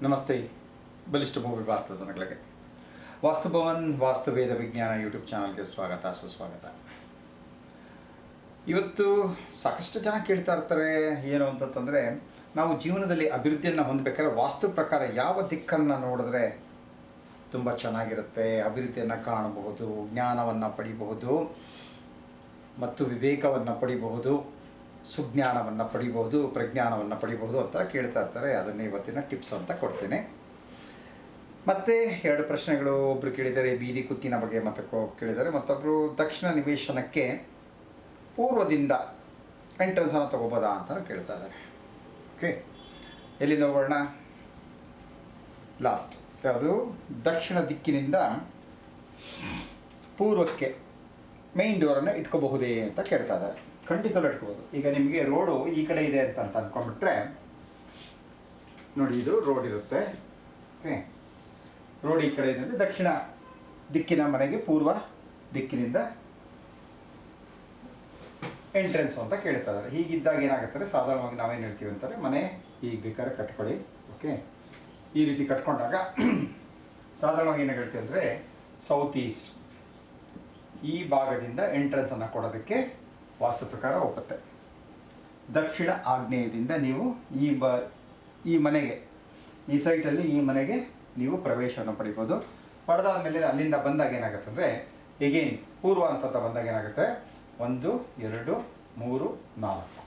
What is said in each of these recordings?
ನಮಸ್ತೆ. ಬಲಿಷ್ಠ ಭೂಮಿ ಭಾರತದ ಜನಗಳಿಗೆ ವಾಸ್ತುಭವನ್ ವಾಸ್ತುವೇದ ವಿಜ್ಞಾನ ಯೂಟ್ಯೂಬ್ ಚಾನಲ್ಗೆ ಸ್ವಾಗತ ಸುಸ್ವಾಗತ. ಇವತ್ತು ಸಾಕಷ್ಟು ಜನ ಕೇಳ್ತಾ ಇರ್ತಾರೆ ಏನು ಅಂತಂದರೆ, ನಾವು ಜೀವನದಲ್ಲಿ ಅಭಿವೃದ್ಧಿಯನ್ನು ಹೊಂದಬೇಕಾದ್ರೆ ವಾಸ್ತು ಪ್ರಕಾರ ಯಾವ ದಿಕ್ಕನ್ನು ನೋಡಿದ್ರೆ ತುಂಬ ಚೆನ್ನಾಗಿರುತ್ತೆ, ಅಭಿವೃದ್ಧಿಯನ್ನು ಕಾಣಬಹುದು, ಜ್ಞಾನವನ್ನು ಪಡಿಬಹುದು ಮತ್ತು ವಿವೇಕವನ್ನು ಪಡಿಬಹುದು, ಸುಜ್ಞಾನವನ್ನು ಪಡಿಬಹುದು, ಪ್ರಜ್ಞಾನವನ್ನು ಪಡಿಬಹುದು ಅಂತ ಕೇಳ್ತಾ ಇರ್ತಾರೆ. ಅದನ್ನೇ ಇವತ್ತಿನ ಟಿಪ್ಸ್ ಅಂತ ಕೊಡ್ತೇನೆ. ಮತ್ತು ಎರಡು ಪ್ರಶ್ನೆಗಳು, ಒಬ್ಬರು ಕೇಳಿದ್ದಾರೆ ಬೀದಿ ಕುತ್ತಿನ ಬಗ್ಗೆ ಮತ್ತು ಕೇಳಿದ್ದಾರೆ, ಮತ್ತೊಬ್ಬರು ದಕ್ಷಿಣ ನಿವೇಶನಕ್ಕೆ ಪೂರ್ವದಿಂದ ಎಂಟ್ರೆನ್ಸನ್ನು ತೊಗೋಬೋದಾ ಅಂತ ಕೇಳ್ತಾ ಇದ್ದಾರೆ. ಓಕೆ, ಎಲ್ಲಿಂದ ಹೋಗೋಣ? ಲಾಸ್ಟ್ ಯಾವುದು ದಕ್ಷಿಣ ದಿಕ್ಕಿನಿಂದ ಪೂರ್ವಕ್ಕೆ ಮೇನ್ ಡೋರನ್ನು ಇಟ್ಕೋಬಹುದೇ ಅಂತ ಕೇಳ್ತಾ ಇದ್ದಾರೆ. ಖಂಡಿತವೂ ಇಟ್ಕೋಬೋದು. ಈಗ ನಿಮಗೆ ರೋಡು ಈ ಕಡೆ ಇದೆ ಅಂತ ಅಂದ್ಕೊಂಡ್ಬಿಟ್ರೆ ನೋಡಿ, ಇದು ರೋಡ್ ಇರುತ್ತೆ. ಓಕೆ, ರೋಡ್ ಈ ಕಡೆ ಇದೆ ಅಂದರೆ ದಕ್ಷಿಣ ದಿಕ್ಕಿನ ಮನೆಗೆ ಪೂರ್ವ ದಿಕ್ಕಿನಿಂದ ಎಂಟ್ರೆನ್ಸ್ ಅಂತ ಕೇಳ್ತಾ ಇದ್ದಾರೆ. ಹೀಗಿದ್ದಾಗ ಏನಾಗುತ್ತೆ, ಸಾಧಾರಣವಾಗಿ ನಾವೇನು ಹೇಳ್ತೀವಿ ಅಂತಾರೆ, ಮನೆ ಈಗ ಬೇಕಾದ್ರೆ ಕಟ್ಕೊಳ್ಳಿ. ಓಕೆ, ಈ ರೀತಿ ಕಟ್ಕೊಂಡಾಗ ಸಾಧಾರಣವಾಗಿ ಏನು ಹೇಳ್ತೀವಿ ಅಂದರೆ ಸೌತ್ ಈಸ್ಟ್ ಈ ಭಾಗದಿಂದ ಎಂಟ್ರೆನ್ಸನ್ನು ಕೊಡೋದಕ್ಕೆ ವಾಸ್ತು ಪ್ರಕಾರ ಒಪ್ಪುತ್ತೆ. ದಕ್ಷಿಣ ಆಗ್ನೇಯದಿಂದ ನೀವು ಈ ಮನೆಗೆ, ಈ ಸೈಟಲ್ಲಿ ಈ ಮನೆಗೆ ನೀವು ಪ್ರವೇಶವನ್ನು ಪಡಿಬೋದು. ಪಡೆದಾದ ಮೇಲೆ ಅಲ್ಲಿಂದ ಬಂದಾಗ ಏನಾಗುತ್ತೆ ಅಂದರೆ, ಎಗೇನ್ ಪೂರ್ವ ಅಂತ ಬಂದಾಗ ಏನಾಗುತ್ತೆ, 1 2 3 4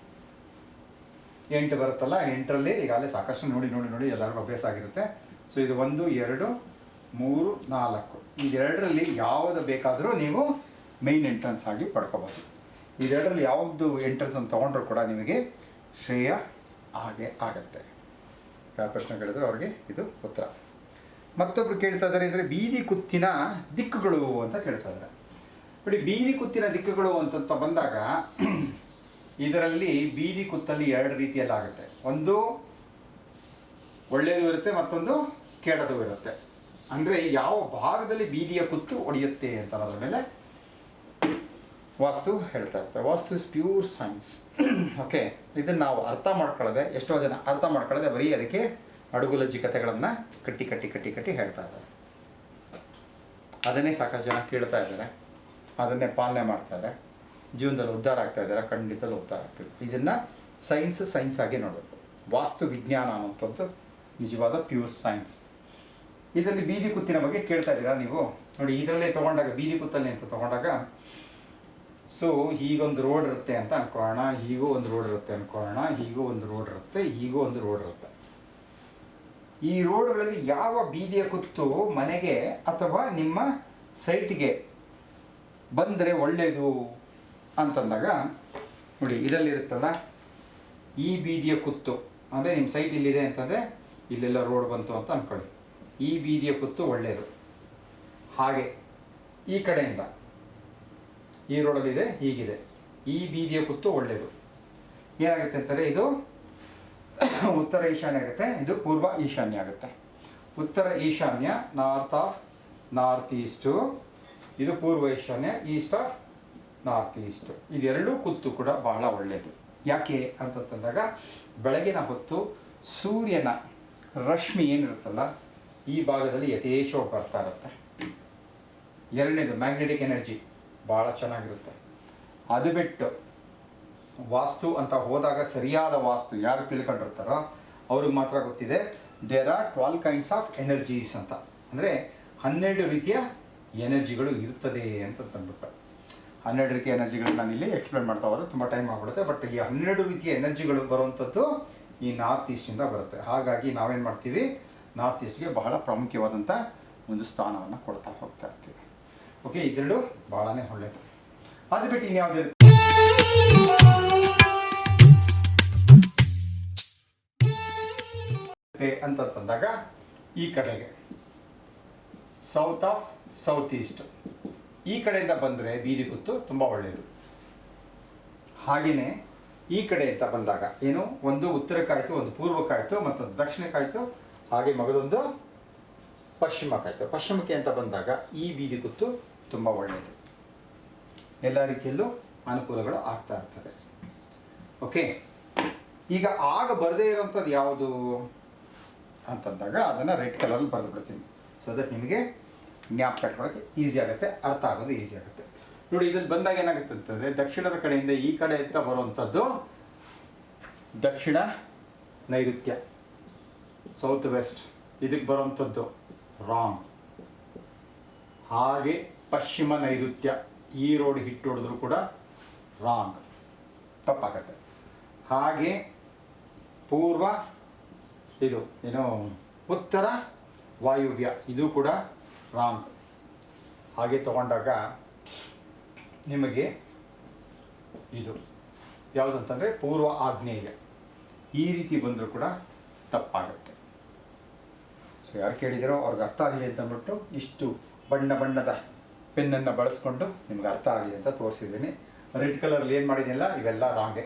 8 ಬರುತ್ತಲ್ಲ. 8ರಲ್ಲಿ ಈಗಾಗಲೇ ಸಾಕಷ್ಟು ನೋಡಿ ನೋಡಿ ನೋಡಿ ಎಲ್ಲರಿಗೂ ಅಭ್ಯಾಸ ಆಗಿರುತ್ತೆ. ಸೊ ಇದು 1 2 3 4 ಇದೆರಡರಲ್ಲಿ ಯಾವುದು ಬೇಕಾದರೂ ನೀವು ಮೈನ್ ಎಂಟ್ರೆನ್ಸ್ ಆಗಿ ಪಡ್ಕೋಬೋದು. ಇದೆರಡರಲ್ಲಿ ಯಾವುದು ಎಂಟ್ರೆನ್ಸ್ ಅಂತ ತೊಗೊಂಡ್ರೂ ಕೂಡ ನಿಮಗೆ ಶ್ರೇಯ ಹಾಗೆ ಆಗತ್ತೆ. ಯಾವ ಪ್ರಶ್ನೆ ಕೇಳಿದ್ರು ಅವ್ರಿಗೆ ಇದು ಉತ್ತರ. ಮತ್ತೊಬ್ರು ಕೇಳ್ತಾ ಇದ್ದಾರೆ ಅಂದರೆ ಬೀದಿ ಕುತ್ತಿನ ದಿಕ್ಕುಗಳು ಅಂತ ಕೇಳ್ತಾ ಇದ್ದಾರೆ. ನೋಡಿ, ಬೀದಿ ಕುತ್ತಿನ ದಿಕ್ಕುಗಳು ಅಂತ ಬಂದಾಗ ಇದರಲ್ಲಿ ಬೀದಿ ಕುತ್ತಲ್ಲಿ ಎರಡು ರೀತಿಯಲ್ಲಿ ಆಗುತ್ತೆ. ಒಂದು ಒಳ್ಳೆಯದು ಇರುತ್ತೆ, ಮತ್ತೊಂದು ಕೆಡದು ಇರುತ್ತೆ. ಅಂದರೆ ಯಾವ ಭಾಗದಲ್ಲಿ ಬೀದಿಯ ಕುತ್ತು ಒಡೆಯುತ್ತೆ ಅಂತ ಅನ್ನೋದ್ರ ಮೇಲೆ ವಾಸ್ತು ಹೇಳ್ತಾ ಇರ್ತಾರೆ. ವಾಸ್ತು ಇಸ್ ಪ್ಯೂರ್ ಸೈನ್ಸ್. ಓಕೆ, ಇದನ್ನು ನಾವು ಅರ್ಥ ಮಾಡ್ಕೊಳ್ಳೋದೆ, ಎಷ್ಟೋ ಜನ ಅರ್ಥ ಮಾಡ್ಕೊಳ್ಳೋದೆ ಬರೀ ಅದಕ್ಕೆ ಅಡುಗುಲಜ್ಜಿ ಕಥೆಗಳನ್ನು ಕಟ್ಟಿ ಕಟ್ಟಿ ಕಟ್ಟಿ ಕಟ್ಟಿ ಹೇಳ್ತಾ ಇದ್ದಾರೆ. ಅದನ್ನೇ ಸಾಕಷ್ಟು ಜನ ಕೇಳ್ತಾ ಇದ್ದಾರೆ, ಅದನ್ನೇ ಪಾಲನೆ ಮಾಡ್ತಾರೆ, ಜೀವನದಲ್ಲಿ ಉದ್ಧಾರ ಆಗ್ತಾ ಇದ್ದಾರೆ. ಖಂಡಿತಲೂ ಉದ್ಧಾರ ಆಗ್ತದೆ. ಇದನ್ನು ಸೈನ್ಸ್ ಆಗಿ ನೋಡಬೇಕು. ವಾಸ್ತು ವಿಜ್ಞಾನ ಅನ್ನುವಂಥದ್ದು ನಿಜವಾದ ಪ್ಯೂರ್ ಸೈನ್ಸ್. ಇದರಲ್ಲಿ ಬೀದಿ ಕುತ್ತಿನ ಬಗ್ಗೆ ಕೇಳ್ತಾ ಇದ್ದೀರಾ ನೀವು. ನೋಡಿ, ಇದರಲ್ಲೇ ತೊಗೊಂಡಾಗ ಬೀದಿ ಕುತ್ತಲ್ಲಿ ಅಂತ ತೊಗೊಂಡಾಗ, ಸೊ ಹೀಗೊಂದು ರೋಡ್ ಇರುತ್ತೆ ಅಂತ ಅನ್ಕೊಳ್ಳೋಣ, ಹೀಗೂ ಒಂದು ರೋಡ್ ಇರುತ್ತೆ ಅನ್ಕೊಳ್ಳೋಣ, ಹೀಗೂ ಒಂದು ರೋಡ್ ಇರುತ್ತೆ, ಹೀಗೂ ಒಂದು ರೋಡ್ ಇರುತ್ತೆ. ಈ ರೋಡ್ಗಳಲ್ಲಿ ಯಾವ ಬೀದಿಯ ಕುತ್ತು ಮನೆಗೆ ಅಥವಾ ನಿಮ್ಮ ಸೈಟ್ಗೆ ಬಂದರೆ ಒಳ್ಳೆಯದು ಅಂತಂದಾಗ, ನೋಡಿ ಇದರಲ್ಲಿರುತ್ತಲ್ಲ, ಈ ಬೀದಿಯ ಕುತ್ತು ಅಂದರೆ ನಿಮ್ಮ ಸೈಟ್ ಇಲ್ಲಿದೆ ಅಂತಂದರೆ ಇಲ್ಲೆಲ್ಲ ರೋಡ್ ಬಂತು ಅಂತ ಅಂದ್ಕೊಳ್ಳಿ. ಈ ಬೀದಿಯ ಕುತ್ತು ಒಳ್ಳೆಯದು. ಹಾಗೆ ಈ ಕಡೆಯಿಂದ ಈ ರೋಡಲ್ಲಿದೆ, ಹೀಗಿದೆ, ಈ ಬೀದಿಯ ಕುತ್ತು ಒಳ್ಳೆಯದು. ಏನಾಗುತ್ತೆ ಅಂತಾರೆ, ಇದು ಉತ್ತರ ಈಶಾನ್ಯ ಆಗುತ್ತೆ, ಇದು ಪೂರ್ವ ಈಶಾನ್ಯ ಆಗುತ್ತೆ. ಉತ್ತರ ಈಶಾನ್ಯ ನಾರ್ತ್ ಈಸ್ಟು, ಇದು ಪೂರ್ವ ಈಶಾನ್ಯ ಈಸ್ಟ್ ಆಫ್ ನಾರ್ತ್ ಈಸ್ಟ್. ಇದೆರಡೂ ಕುತ್ತು ಕೂಡ ಬಹಳ ಒಳ್ಳೆಯದು. ಯಾಕೆ ಅಂತಂದಾಗ, ಬೆಳಗಿನ ಹೊತ್ತು ಸೂರ್ಯನ ರಶ್ಮಿ ಏನಿರುತ್ತಲ್ಲ ಈ ಭಾಗದಲ್ಲಿ ಯಥೇಚ್ಛವಾಗಿ ಬರ್ತಾ ಇರುತ್ತೆ. ಎರಡನೇದು ಮ್ಯಾಗ್ನೆಟಿಕ್ ಎನರ್ಜಿ ಭಾಳ ಚೆನ್ನಾಗಿರುತ್ತೆ. ಅದು ಬಿಟ್ಟು ವಾಸ್ತು ಅಂತ ಹೋದಾಗ ಸರಿಯಾದ ವಾಸ್ತು ಯಾರು ತಿಳ್ಕೊಂಡಿರ್ತಾರೋ ಅವ್ರಿಗೆ ಮಾತ್ರ ಗೊತ್ತಿದೆ. There are 12 kinds of energies ಅಂತ. ಅಂದರೆ 12 ರೀತಿಯ ಎನರ್ಜಿಗಳು ಇರ್ತದೆ ಅಂತ ತಂದ್ಬಿಟ್ಟು 12 ರೀತಿಯ ಎನರ್ಜಿಗಳನ್ನ ನಾನು ಇಲ್ಲಿ ಎಕ್ಸ್ಪ್ಲೇನ್ ಮಾಡ್ತಾ ಹೋದ್ರೆ ತುಂಬ ಟೈಮ್ ಆಗ್ಬಿಡುತ್ತೆ. ಬಟ್ ಈ 12 ರೀತಿಯ ಎನರ್ಜಿಗಳು ಬರುವಂಥದ್ದು ಈ ನಾರ್ತ್ ಈಸ್ಟಿಂದ ಬರುತ್ತೆ. ಹಾಗಾಗಿ ನಾವೇನು ಮಾಡ್ತೀವಿ, ನಾರ್ತ್ ಈಸ್ಟ್ಗೆ ಬಹಳ ಪ್ರಾಮುಖ್ಯವಾದಂಥ ಒಂದು ಸ್ಥಾನವನ್ನು ಕೊಡ್ತಾ ಹೋಗ್ತಾ ಇರ್ತೀವಿ. ಓಕೆ, ಇದೆರಡು ಭಾಳನೇ ಒಳ್ಳೆಯದು. ಅದು ಬಿಟ್ಟು ಇನ್ಯಾವುದೇ ಅಂತಂದಾಗ ಈ ಕಡೆಗೆ ಸೌತ್ ಈಸ್ಟ್ ಈ ಕಡೆಯಿಂದ ಬಂದರೆ ಬೀದಿ ಕುತ್ತು ತುಂಬ ಒಳ್ಳೆಯದು. ಹಾಗೆಯೇ ಈ ಕಡೆ ಅಂತ ಬಂದಾಗ ಏನು, ಒಂದು ಉತ್ತರಕ್ಕಾಯಿತು, ಒಂದು ಪೂರ್ವಕ್ಕಾಯಿತು, ಮತ್ತೊಂದು ದಕ್ಷಿಣಕ್ಕಾಯಿತು, ಹಾಗೆ ಮಗದೊಂದು ಪಶ್ಚಿಮಕ್ಕಾಯಿತು. ಪಶ್ಚಿಮಕ್ಕೆ ಅಂತ ಬಂದಾಗ ಈ ಬೀದಿ ಕುತ್ತು ತುಂಬ ಒಳ್ಳೆಯದು. ಎಲ್ಲ ರೀತಿಯಲ್ಲೂ ಅನುಕೂಲಗಳು ಆಗ್ತಾ ಇರ್ತದೆ. ಓಕೆ, ಈಗ ಆಗ ಬರದೇ ಇರೋಂಥದ್ದು ಯಾವುದು ಅಂತಂದಾಗ ಅದನ್ನು ರೆಡ್ ಕಲರಲ್ಲಿ ಬರೆದು ಬಿಡ್ತೀನಿ. ಸೊ ದಟ್ ನಿಮಗೆ ಜ್ಞಾಪಕ ಇಟ್ಕೊಳ್ಳೋಕ್ಕೆ ಈಸಿ ಆಗುತ್ತೆ, ಅರ್ಥ ಆಗೋದು ಈಸಿ ಆಗುತ್ತೆ. ನೋಡಿ ಇದ್ರಲ್ಲಿ ಬಂದಾಗ ಏನಾಗುತ್ತೆ ಅಂತಂದರೆ ದಕ್ಷಿಣದ ಕಡೆಯಿಂದ ಈ ಕಡೆ ಅಂತ ಬರುವಂಥದ್ದು ದಕ್ಷಿಣ ನೈಋತ್ಯ, ಸೌತ್ ವೆಸ್ಟ್. ಇದಕ್ಕೆ ಬರುವಂಥದ್ದು ರಾಂಗ್. ಹಾಗೆ ಪಶ್ಚಿಮ ನೈಋತ್ಯ, ಈ ರೋಡ್ ಹಿಟ್ಟು ಹೊಡೆದ್ರು ಕೂಡ ರಾಂಗ್, ತಪ್ಪಾಗತ್ತೆ. ಹಾಗೆ ಪೂರ್ವ, ಇದು ಏನು ಉತ್ತರ ವಾಯುವ್ಯ, ಇದು ಕೂಡ ರಾಂಗ್. ಹಾಗೆ ತಗೊಂಡಾಗ ನಿಮಗೆ ಇದು ಯಾವುದಂತಂದರೆ ಪೂರ್ವ ಆಗ್ನೇಯ, ಈ ರೀತಿ ಬಂದರೂ ಕೂಡ ತಪ್ಪಾಗುತ್ತೆ. ಸೊ ಯಾರು ಕೇಳಿದಿರೋ ಅವ್ರಿಗೆ ಅರ್ಥ ಆಗಲಿ ಅಂತ ಅಂದ್ಬಿಟ್ಟು ಇಷ್ಟು ಬಣ್ಣ ಬಣ್ಣದ ಪೆನ್ನನ್ನು ಬಳಸ್ಕೊಂಡು ನಿಮ್ಗೆ ಅರ್ಥ ಆಗಲಿ ಅಂತ ತೋರಿಸಿದ್ದೀನಿ. ರೆಡ್ ಕಲರಲ್ಲಿ ಏನು ಮಾಡಿದ್ದಿಲ್ಲ, ಇವೆಲ್ಲ ರಾಂಗೆ.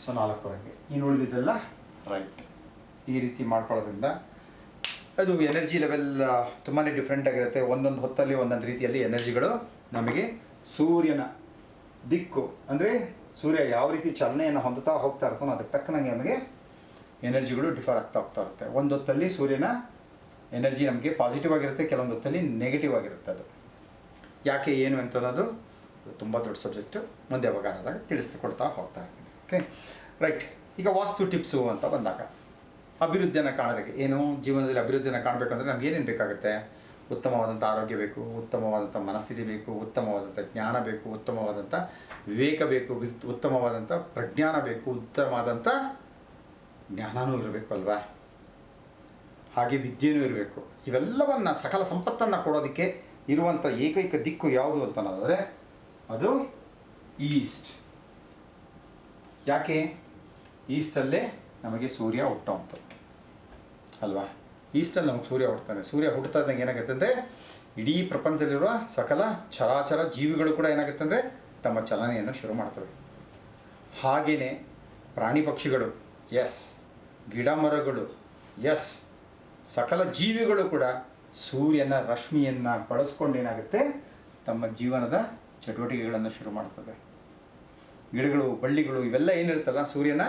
ಸೊ 4 ರಂಗೆ, ಇನ್ನು ಉಳಿದಿದ್ದೆಲ್ಲ ರೈಟ್. ಈ ರೀತಿ ಮಾಡ್ಕೊಳ್ಳೋದ್ರಿಂದ ಅದು ಎನರ್ಜಿ ಲೆವೆಲ್ ತುಂಬಾ ಡಿಫ್ರೆಂಟ್ ಆಗಿರುತ್ತೆ. ಒಂದೊಂದು ಹೊತ್ತಲ್ಲಿ ಒಂದೊಂದು ರೀತಿಯಲ್ಲಿ ಎನರ್ಜಿಗಳು ನಮಗೆ ಸೂರ್ಯನ ದಿಕ್ಕು ಅಂದರೆ ಸೂರ್ಯ ಯಾವ ರೀತಿ ಚಲನೆಯನ್ನು ಹೊಂದುತ್ತಾ ಹೋಗ್ತಾ ಇರ್ತಾನೋ ಅದಕ್ಕೆ ತಕ್ಕನಂಗೆ ನಮಗೆ ಎನರ್ಜಿಗಳು ಡಿಫರ್ ಆಗ್ತಾ ಹೋಗ್ತಾ ಇರುತ್ತೆ. ಒಂದು ಹೊತ್ತಲ್ಲಿ ಸೂರ್ಯನ ಎನರ್ಜಿ ನಮಗೆ ಪಾಸಿಟಿವ್ ಆಗಿರುತ್ತೆ, ಕೆಲವೊಂದು ಹೊತ್ತಲ್ಲಿ ನೆಗೆಟಿವ್ ಆಗಿರುತ್ತೆ. ಅದು ಯಾಕೆ ಏನು ಅಂತ ಅನ್ನೋದು ತುಂಬ ದೊಡ್ಡ ಸಬ್ಜೆಕ್ಟು, ಮುಂದೆ ಯಾವಾಗಾದಾಗ ತಿಳಿಸ್ಕೊಡ್ತಾ ಹೋಗ್ತಾ ಇರ್ತೀನಿ. Okay right. ಈಗ ವಾಸ್ತು ಟಿಪ್ಸು ಅಂತ ಬಂದಾಗ ಅಭಿವೃದ್ಧಿಯನ್ನು ಕಾಣೋದಕ್ಕೆ ಏನು, ಜೀವನದಲ್ಲಿ ಅಭಿವೃದ್ಧಿಯನ್ನು ಕಾಣಬೇಕಂದ್ರೆ ನಮ್ಗೆ ಏನೇನು ಬೇಕಾಗುತ್ತೆ? ಉತ್ತಮವಾದಂಥ ಆರೋಗ್ಯ ಬೇಕು, ಉತ್ತಮವಾದಂಥ ಮನಸ್ಥಿತಿ ಬೇಕು, ಉತ್ತಮವಾದಂಥ ಜ್ಞಾನ ಬೇಕು, ಉತ್ತಮವಾದಂಥ ವಿವೇಕ ಬೇಕು, ಉತ್ತಮವಾದಂಥ ಪ್ರಜ್ಞಾನ ಬೇಕು, ಉತ್ತಮವಾದಂಥ ಜ್ಞಾನವೂ ಇರಬೇಕು ಅಲ್ವಾ? ಹಾಗೆ ವಿದ್ಯೆಯೂ ಇರಬೇಕು. ಇವೆಲ್ಲವನ್ನು ಸಕಲ ಸಂಪತ್ತನ್ನು ಕೊಡೋದಕ್ಕೆ ಇರುವಂಥ ಏಕೈಕ ದಿಕ್ಕು ಯಾವುದು ಅಂತ ಅನ್ನೋದಾದರೆ ಅದು ಈಸ್ಟ್. ಯಾಕೆ? ಈಸ್ಟಲ್ಲೇ ನಮಗೆ ಸೂರ್ಯ ಹುಟ್ಟುವಂಥದ್ದು ಅಲ್ವಾ? ಈಸ್ಟಲ್ಲಿ ನಮಗೆ ಸೂರ್ಯ ಹುಡ್ತಾನೆ. ಸೂರ್ಯ ಹುಡ್ತಾ ಇದ್ದಂಗೆ ಏನಾಗುತ್ತೆ ಅಂದರೆ ಇಡೀ ಪ್ರಪಂಚದಲ್ಲಿರುವ ಸಕಲ ಚರಾಚರ ಜೀವಿಗಳು ಕೂಡ ಏನಾಗುತ್ತೆ ಅಂದರೆ ತಮ್ಮ ಚಲನೆಯನ್ನು ಶುರು ಮಾಡ್ತವೆ. ಹಾಗೆಯೇ ಪ್ರಾಣಿ ಪಕ್ಷಿಗಳು, ಎಸ್, ಗಿಡ ಮರಗಳು, ಎಸ್, ಸಕಲ ಜೀವಿಗಳು ಕೂಡ ಸೂರ್ಯನ ರಶ್ಮಿಯನ್ನು ಬಳಸ್ಕೊಂಡು ಏನಾಗುತ್ತೆ ತಮ್ಮ ಜೀವನದ ಚಟುವಟಿಕೆಗಳನ್ನು ಶುರು ಮಾಡ್ತದೆ. ಗಿಡಗಳು, ಬಳ್ಳಿಗಳು ಇವೆಲ್ಲ ಏನಿರುತ್ತಲ್ಲ ಸೂರ್ಯನ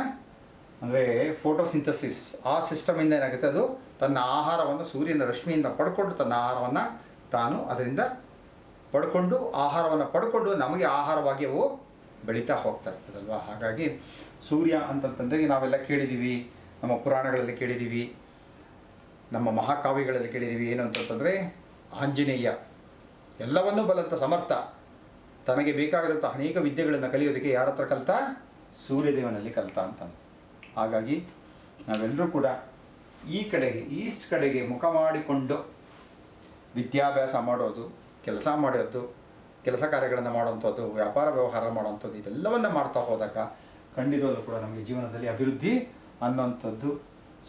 ಅಂದರೆ ಫೋಟೋಸಿಂಥಸಿಸ್ ಆ ಸಿಸ್ಟಮಿಂದ ಏನಾಗುತ್ತೆ, ಅದು ತನ್ನ ಆಹಾರವನ್ನು ಸೂರ್ಯನ ರಶ್ಮಿಯಿಂದ ಪಡ್ಕೊಂಡು ತನ್ನ ಆಹಾರವನ್ನು ತಾನು ಅದರಿಂದ ಪಡ್ಕೊಂಡು ಆಹಾರವನ್ನು ಪಡ್ಕೊಂಡು ನಮಗೆ ಆಹಾರವಾಗಿ ಅವು ಬೆಳೀತಾ ಹೋಗ್ತಾ ಇರ್ತದಲ್ವ. ಹಾಗಾಗಿ ಸೂರ್ಯ ಅಂತಂತಂದರೆ ನಾವೆಲ್ಲ ಕೇಳಿದ್ದೀವಿ, ನಮ್ಮ ಪುರಾಣಗಳಲ್ಲಿ ಕೇಳಿದ್ದೀವಿ, ನಮ್ಮ ಮಹಾಕಾವ್ಯಗಳಲ್ಲಿ ಕೇಳಿದ್ದೀವಿ. ಏನು ಅಂತಂತಂದರೆ ಆಂಜನೇಯ ಎಲ್ಲವನ್ನೂ ಬಲ್ಲಂಥ ಸಮರ್ಥ, ತನಗೆ ಬೇಕಾಗಿರುವಂಥ ಅನೇಕ ವಿದ್ಯೆಗಳನ್ನು ಕಲಿಯೋದಕ್ಕೆ ಯಾರ ಹತ್ರ ಕಲಿತ? ಸೂರ್ಯದೇವನಲ್ಲಿ ಕಲಿತ ಅಂತ. ಹಾಗಾಗಿ ನಾವೆಲ್ಲರೂ ಕೂಡ ಈ ಕಡೆಗೆ, ಈಸ್ಟ್ ಕಡೆಗೆ ಮುಖ ಮಾಡಿಕೊಂಡು ವಿದ್ಯಾಭ್ಯಾಸ ಮಾಡೋದು, ಕೆಲಸ ಮಾಡೋದು, ಕೆಲಸ ಕಾರ್ಯಗಳನ್ನು ಮಾಡುವಂಥದ್ದು, ವ್ಯಾಪಾರ ವ್ಯವಹಾರ ಮಾಡುವಂಥದ್ದು, ಇದೆಲ್ಲವನ್ನು ಮಾಡ್ತಾ ಹೋದಾಗ ಖಂಡಿತವಲ್ಲೂ ಕೂಡ ನಮಗೆ ಜೀವನದಲ್ಲಿ ಅಭಿವೃದ್ಧಿ ಅನ್ನುವಂಥದ್ದು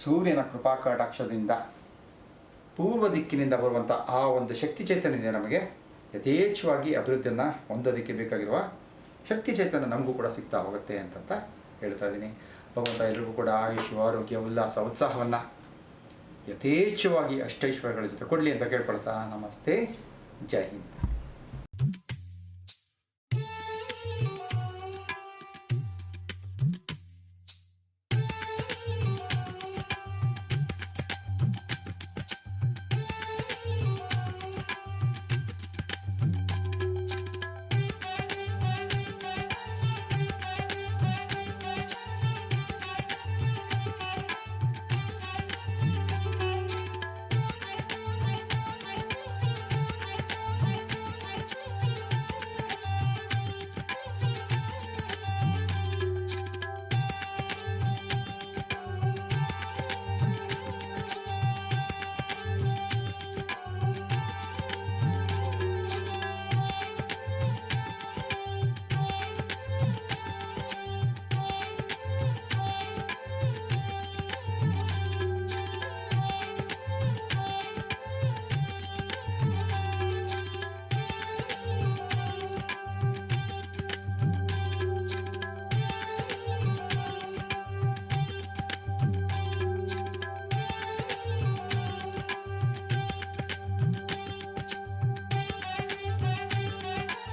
ಸೂರ್ಯನ ಕೃಪಾ ಕಟಾಕ್ಷದಿಂದ ಪೂರ್ವ ದಿಕ್ಕಿನಿಂದ ಬರುವಂಥ ಆ ಒಂದು ಶಕ್ತಿ ಚೈತನ್ಯದಿಂದ ನಮಗೆ ಯಥೇಚ್ಛವಾಗಿ ಅಭಿವೃದ್ಧಿಯನ್ನು ಹೊಂದೋದಕ್ಕೆ ಬೇಕಾಗಿರುವ ಶಕ್ತಿ ಚೈತನ್ಯ ನಮಗೂ ಕೂಡ ಸಿಗ್ತಾ ಹೋಗುತ್ತೆ ಅಂತ ಹೇಳ್ತಾ ಇದ್ದೀನಿ. ಭಗವಂತ ಎಲ್ರಿಗೂ ಕೂಡ ಆಯುಷ್, ಆರೋಗ್ಯ, ಉಲ್ಲಾಸ, ಉತ್ಸಾಹವನ್ನು ಯಥೇಚ್ಛವಾಗಿ ಅಷ್ಟೈಶ್ವರ್ಯಗಳ ಜೊತೆ ಕೊಡಲಿ ಅಂತ ಕೇಳ್ಕೊಳ್ತಾ ನಮಸ್ತೆ, ಜೈ ಹಿಂದ್.